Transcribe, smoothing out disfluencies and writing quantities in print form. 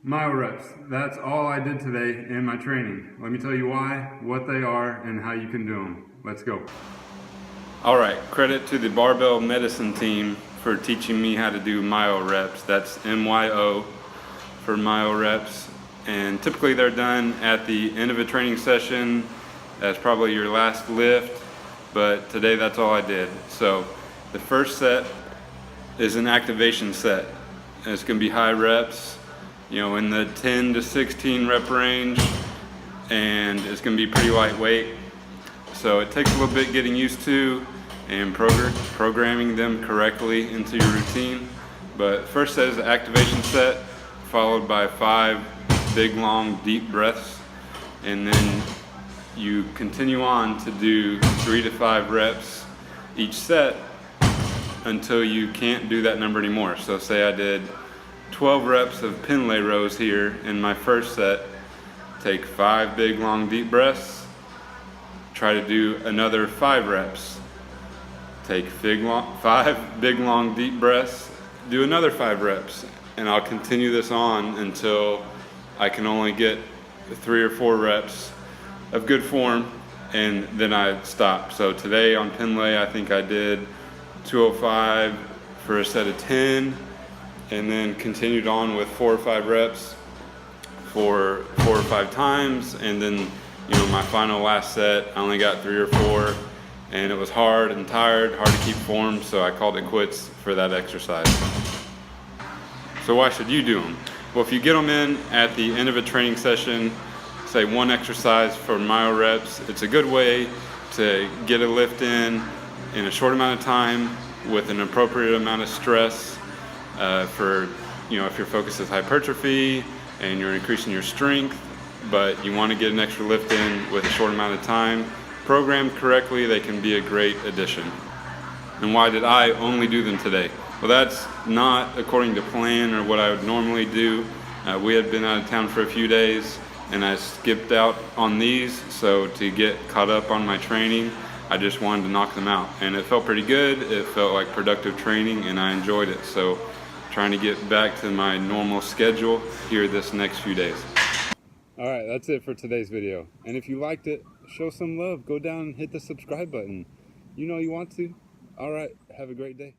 Myo-Reps, that's all I did today in my training. Let me tell you why, what they are, and how you can do them. Let's go. All right, credit to the Barbell Medicine team for teaching me how to do myo-reps. That's MYO for myo-reps. And typically they're done at the end of a training session as probably your last lift, but today that's all I did. So the first set is an activation set. And it's gonna be high reps, you know, in the 10 to 16 rep range, and it's gonna be pretty lightweight. So it takes a little bit getting used to and programming them correctly into your routine. But first set is the activation set, followed by 5 big, long, deep breaths. And then you continue on to do 3 to 5 reps each set until you can't do that number anymore. So say I did 12 reps of pin lay rows here in my first set, take 5 big, long, deep breaths, try to do another 5 reps, take 5 big, long, deep breaths, do another 5 reps, and I'll continue this on until I can only get 3 or 4 reps of good form, and then I stop. So today on pin lay, I think I did 205 for a set of 10, and then continued on with 4 or 5 reps for 4 or 5 times, and then, you know, my final last set, I only got 3 or 4, and it was hard and tired, hard to keep form, so I called it quits for that exercise. So why should you do them? Well, if you get them in at the end of a training session, say 1 exercise for myo-reps, it's a good way to get a lift in a short amount of time with an appropriate amount of stress for, you know, if your focus is hypertrophy and you're increasing your strength, but you want to get an extra lift in with a short amount of time. Programmed correctly, they can be a great addition. And why did I only do them today? Well, that's not according to plan or what I would normally do. We had been out of town for a few days and I skipped out on these, so to get caught up on my training, I just wanted to knock them out. And it felt pretty good, it felt like productive training, and I enjoyed it. So trying to get back to my normal schedule here this next few days. All right, that's it for today's video. And if you liked it, show some love. Go down and hit the subscribe button. You know you want to. All right, have a great day.